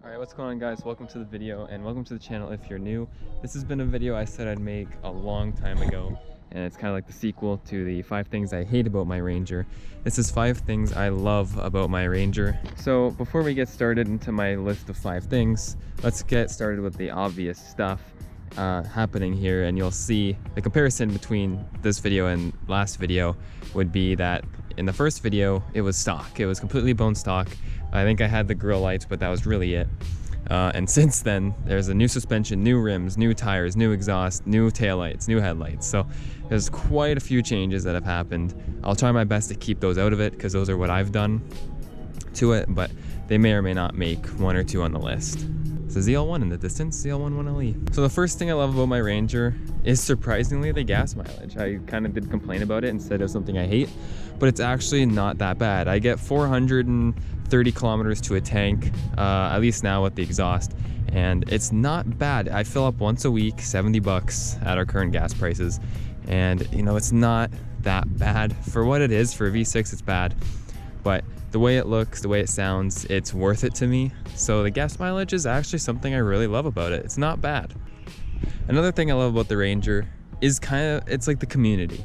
Alright, what's going on, guys? Welcome to the video and welcome to the channel if you're new. This has been a video I said I'd make a long time ago, and it's kind of like the sequel to the 5 things I hate about my Ranger. This is 5 things I love about my Ranger. So before we get started into my list of 5 things, let's get started with the obvious stuff happening here, and you'll see the comparison between this video and last video would be that in the first video it was stock. It was completely bone stock. I think I had the grill lights, but that was really it. And since then, there's a new suspension, new rims, new tires, new exhaust, new taillights, new headlights. So there's quite a few changes that have happened. I'll try my best to keep those out of it because those are what I've done to it, but they may or may not make 1 or 2 on the list. It's a ZL1 in the distance, ZL1 1LE. So the first thing I love about my Ranger is surprisingly the gas mileage. I kind of did complain about it instead of something I hate, but it's actually not that bad. I get 430 kilometers to a tank, at least now with the exhaust, and it's not bad. I fill up once a week, 70 bucks at our current gas prices, and you know, it's not that bad. For what it is, for a V6 it's bad, but the way it looks, the way it sounds, it's worth it to me. So the gas mileage is actually something I really love about it. It's not bad. Another thing I love about the Ranger is it's like the community.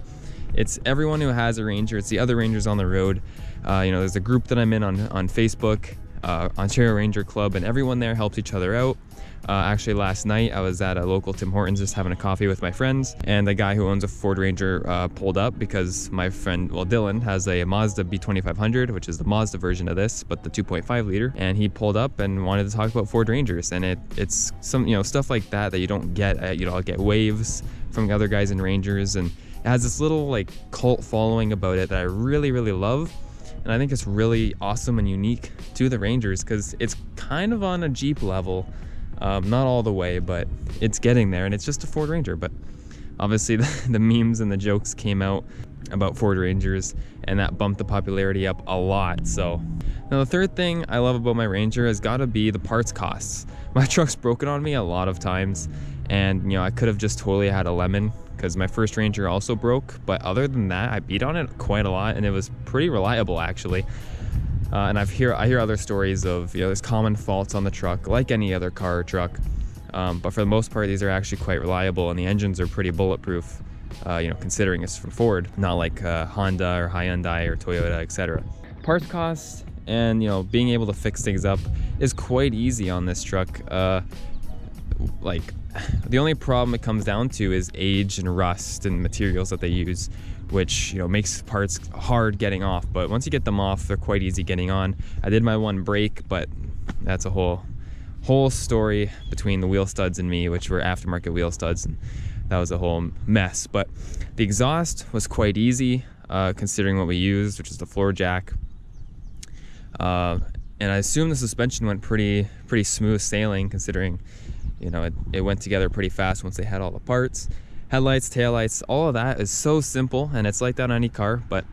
It's everyone who has a Ranger. It's the other Rangers on the road. You know, there's a group that I'm in on Facebook, Ontario Ranger Club, and everyone there helps each other out. Actually, last night I was at a local Tim Hortons just having a coffee with my friends, and the guy who owns a Ford Ranger pulled up because my friend, well, Dylan, has a Mazda B2500, which is the Mazda version of this, but the 2.5 liter, and he pulled up and wanted to talk about Ford Rangers, and it's some, you know, stuff like that you don't get. You know, I'll get waves from other guys in Rangers, and it has this little like cult following about it that I really love. And I think it's really awesome and unique to the Rangers because it's kind of on a Jeep level. Not all the way, but it's getting there, and it's just a Ford Ranger. But obviously the memes and the jokes came out about Ford Rangers, and that bumped the popularity up a lot. So now the third thing I love about my Ranger has got to be the parts costs. My truck's broken on me a lot of times, and you know, I could have just totally had a lemon because my first Ranger also broke, but other than that, I beat on it quite a lot, and it was pretty reliable actually. And I hear other stories of, you know, there's common faults on the truck like any other car or truck, but for the most part these are actually quite reliable, and the engines are pretty bulletproof, you know, considering it's from Ford, not like Honda or Hyundai or Toyota, etc. Parts costs and, you know, being able to fix things up is quite easy on this truck. Like, the only problem it comes down to is age and rust and materials that they use, which, you know, makes parts hard getting off. But once you get them off, they're quite easy getting on. I did my one break, but that's a whole story between the wheel studs and me, which were aftermarket wheel studs, and that was a whole mess. But the exhaust was quite easy, considering what we used, which is the floor jack. And I assume the suspension went pretty smooth sailing, considering, you know, it went together pretty fast once they had all the parts. Headlights, taillights, all of that is so simple, and it's like that on any car. But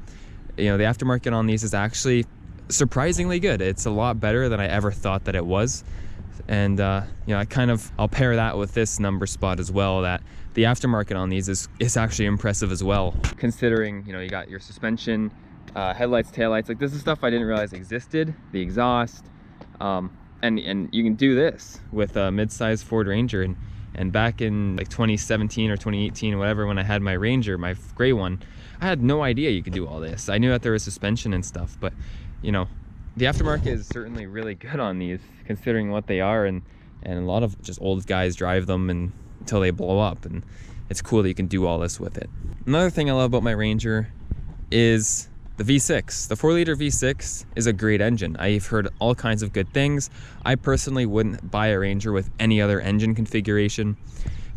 you know, the aftermarket on these is actually surprisingly good. It's a lot better than I ever thought that it was. And you know, I'll pair that with this number spot as well, that the aftermarket on these is actually impressive as well, considering, you know, you got your suspension, headlights, taillights. Like, this is stuff I didn't realize existed. The exhaust, and you can do this with a mid-size Ford Ranger. And back in like 2017 or 2018 or whatever, when I had my Ranger, my gray one, I had no idea you could do all this. I knew that there was suspension and stuff, but you know, the aftermarket is certainly really good on these, considering what they are, and a lot of just old guys drive them until they blow up, and it's cool that you can do all this with it. Another thing I love about my Ranger is the V6. The 4-liter V6 is a great engine. I've heard all kinds of good things. I personally wouldn't buy a Ranger with any other engine configuration.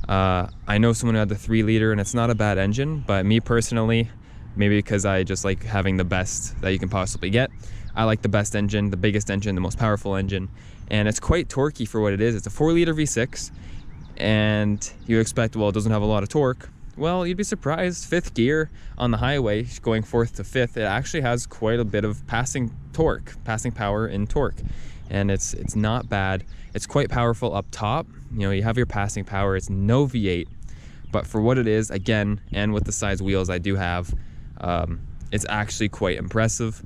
I know someone who had the 3-liter, and it's not a bad engine, but me personally, maybe because I just like having the best that you can possibly get, I like the best engine, the biggest engine, the most powerful engine, and it's quite torquey for what it is. It's a 4-liter V6, and you expect, well, it doesn't have a lot of torque. Well, you'd be surprised. 5th gear on the highway, going 4th to 5th, it actually has quite a bit of passing power in torque, and it's not bad. It's quite powerful up top. You know, you have your passing power. It's no V8, but for what it is, again, and with the size wheels I do have, it's actually quite impressive.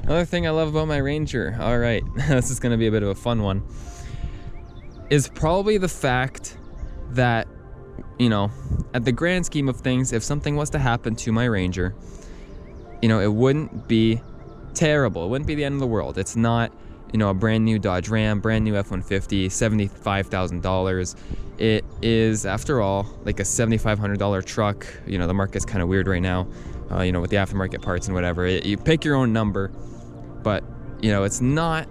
Another thing I love about my Ranger, all right, this is going to be a bit of a fun one. is probably the fact that, you know, at the grand scheme of things, if something was to happen to my Ranger, you know, it wouldn't be terrible. It wouldn't be the end of the world. It's not, you know, a brand new Dodge Ram, brand new F-150, $75,000. It is, after all, like a $7,500 truck. You know, the market's kind of weird right now, you know, with the aftermarket parts and whatever. You pick your own number, but, you know, it's not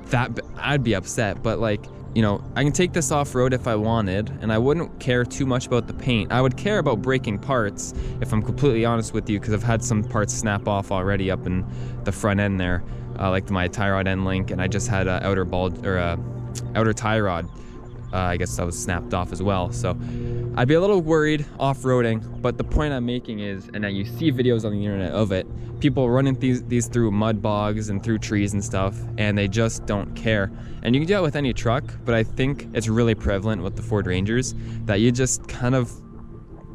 that, I'd be upset, but like, you know, I can take this off-road if I wanted, and I wouldn't care too much about the paint. I would care about breaking parts, if I'm completely honest with you, because I've had some parts snap off already up in the front end there, like my tie rod end link, and I just had a outer tie rod, I guess that was snapped off as well. So I'd be a little worried off-roading, but the point I'm making is, and you see videos on the internet of it, people running these through mud bogs and through trees and stuff, and they just don't care. And you can do that with any truck, but I think it's really prevalent with the Ford Rangers that you just kind of,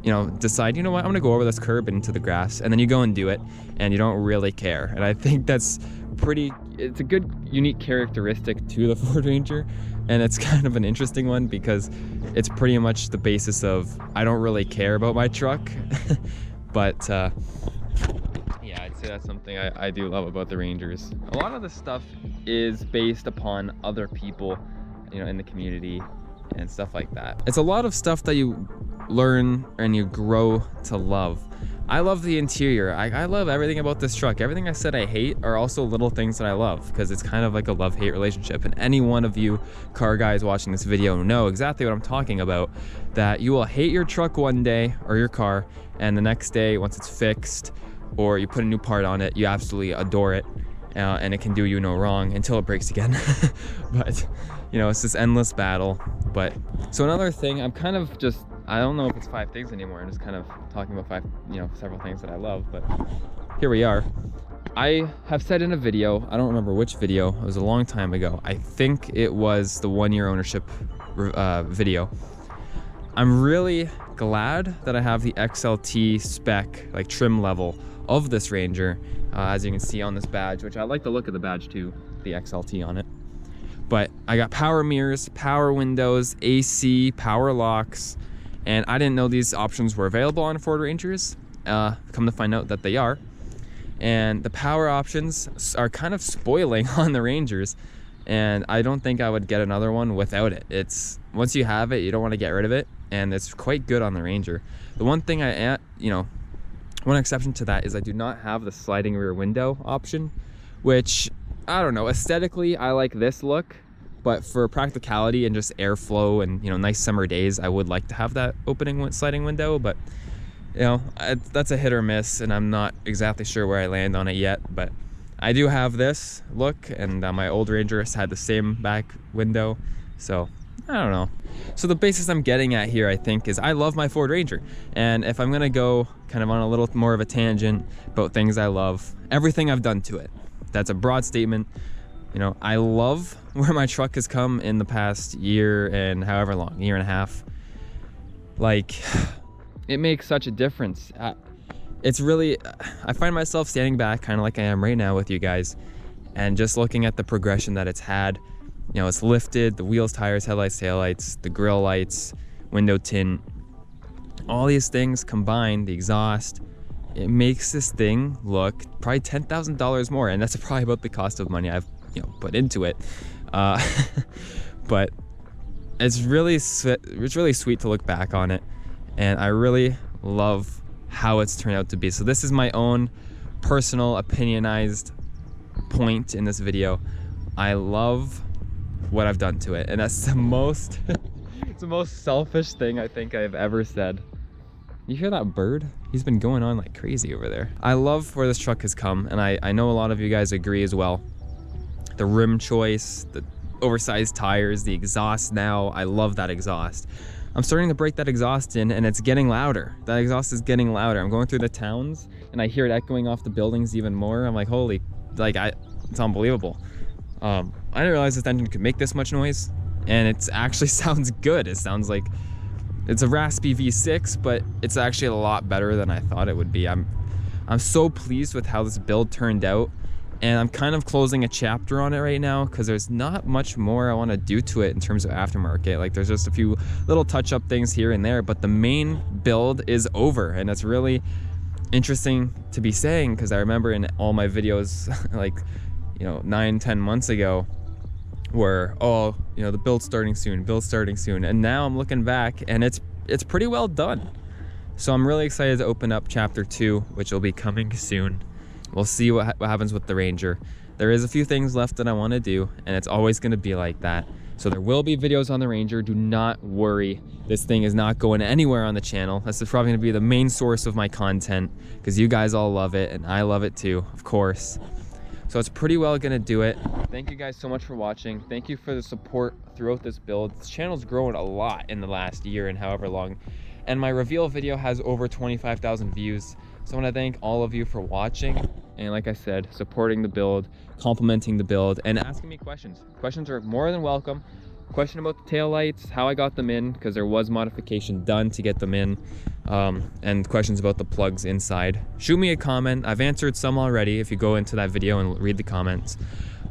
you know, decide, you know what, I'm gonna go over this curb into the grass, and then you go and do it, and you don't really care. And I think that's it's a good, unique characteristic to the Ford Ranger, and it's kind of an interesting one because it's pretty much the basis of, I don't really care about my truck. But yeah, I'd say that's something I do love about the Rangers. A lot of the stuff is based upon other people, you know, in the community and stuff like that. It's a lot of stuff that you learn and you grow to love. I love the interior. I love everything about this truck. Everything I said I hate are also little things that I love, because it's kind of like a love-hate relationship. And any one of you car guys watching this video know exactly what I'm talking about, that you will hate your truck one day, or your car, and the next day, once it's fixed or you put a new part on it, you absolutely adore it, and it can do you no wrong until it breaks again. But, you know, it's this endless battle. But so another thing, I'm kind of just, I don't know if it's 5 things anymore. I'm just kind of talking about several things that I love, but here we are. I have said in a video, I don't remember which video, it was a long time ago. I think it was the 1-year ownership video. I'm really glad that I have the XLT spec, like trim level of this Ranger, as you can see on this badge, which I like the look of the badge too, the XLT on it. But I got power mirrors, power windows, AC, power locks, and I didn't know these options were available on Ford Rangers. Come to find out that they are. And the power options are kind of spoiling on the Rangers, and I don't think I would get another one without it. It's, once you have it, you don't want to get rid of it, and it's quite good on the Ranger. The one thing one exception to that is I do not have the sliding rear window option, which, I don't know, aesthetically I like this look, but for practicality and just airflow and, you know, nice summer days, I would like to have that sliding window. But, you know, that's a hit or miss, and I'm not exactly sure where I land on it yet. But I do have this look, and my old Ranger had the same back window, so I don't know. So the basis I'm getting at here, I think, is I love my Ford Ranger, and if I'm gonna go kind of on a little more of a tangent about things I love, everything I've done to it. That's a broad statement. You know, I love where my truck has come in the past year and however long, year and a half. Like, it makes such a difference. It's really, I find myself standing back kind of like I am right now with you guys, and just looking at the progression that it's had. You know, it's lifted, the wheels, tires, headlights, taillights, the grille lights, window tint, all these things combined, the exhaust, it makes this thing look probably $10,000 more, and that's probably about the cost of money I've, you know, put into it. But it's really sweet to look back on it, and I really love how it's turned out to be. So this is my own personal opinionized point in this video. I love what I've done to it, and that's the most it's the most selfish thing I think I've ever said. You hear that bird? He's been going on like crazy over there. I love where this truck has come, and I know a lot of you guys agree as well. The rim choice, the oversized tires, the exhaust now, I love that exhaust. I'm starting to break that exhaust in, and it's getting louder. That exhaust is getting louder. I'm going through the towns, and I hear it echoing off the buildings even more. I'm like, holy, like, it's unbelievable. I didn't realize this engine could make this much noise, and it actually sounds good. It sounds like it's a raspy V6, but it's actually a lot better than I thought it would be. I'm so pleased with how this build turned out, and I'm kind of closing a chapter on it right now because there's not much more I want to do to it in terms of aftermarket. Like, there's just a few little touch-up things here and there, but the main build is over, and it's really interesting to be saying because I remember in all my videos like, you know, 9-10 months ago were, oh, you know, the build's starting soon, and now I'm looking back and it's pretty well done. So I'm really excited to open up chapter 2, which will be coming soon. We'll see what happens with the Ranger. There is a few things left that I want to do, and it's always going to be like that. So there will be videos on the Ranger. Do not worry. This thing is not going anywhere on the channel. This is probably going to be the main source of my content because you guys all love it, and I love it too, of course. So it's pretty well going to do it. Thank you guys so much for watching. Thank you for the support throughout this build. This channel's grown a lot in the last year and however long. And my reveal video has over 25,000 views. So I want to thank all of you for watching, and like I said, supporting the build, complimenting the build, and asking me questions. Questions are more than welcome. Question about the taillights, how I got them in, because there was modification done to get them in, and questions about the plugs inside. Shoot me a comment. I've answered some already if you go into that video and read the comments.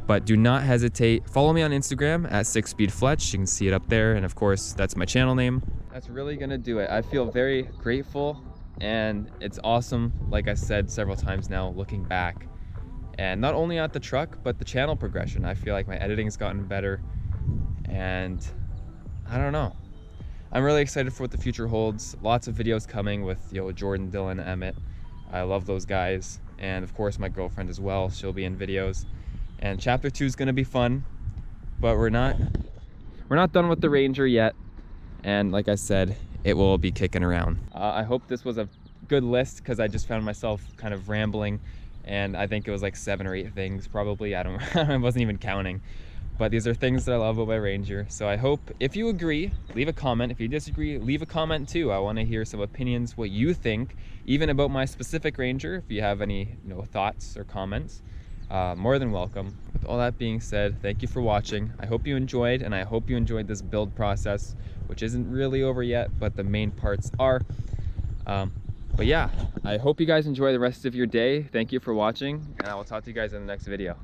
But do not hesitate. Follow me on Instagram at 6speedfletch. You can see it up there, and of course, that's my channel name. That's really gonna do it. I feel very grateful, and it's awesome, like I said several times now, looking back. And not only at the truck, but the channel progression. I feel like my editing's gotten better, and I don't know. I'm really excited for what the future holds. Lots of videos coming with, you know, Jordan, Dylan, Emmett. I love those guys. And of course my girlfriend as well. She'll be in videos. And chapter 2 is gonna be fun, but we're not done with the Ranger yet. And like I said, it will be kicking around. I hope this was a good list because I just found myself kind of rambling, and I think it was like 7 or 8 things probably. I wasn't even counting, but these are things that I love about my Ranger. So I hope, if you agree, leave a comment. If you disagree, leave a comment too. I want to hear some opinions, what you think, even about my specific Ranger. If you have any, you know, thoughts or comments, more than welcome. With all that being said, thank you for watching. I hope you enjoyed, and I hope you enjoyed this build process, which isn't really over yet, but the main parts are. But yeah, I hope you guys enjoy the rest of your day. Thank you for watching, and I will talk to you guys in the next video.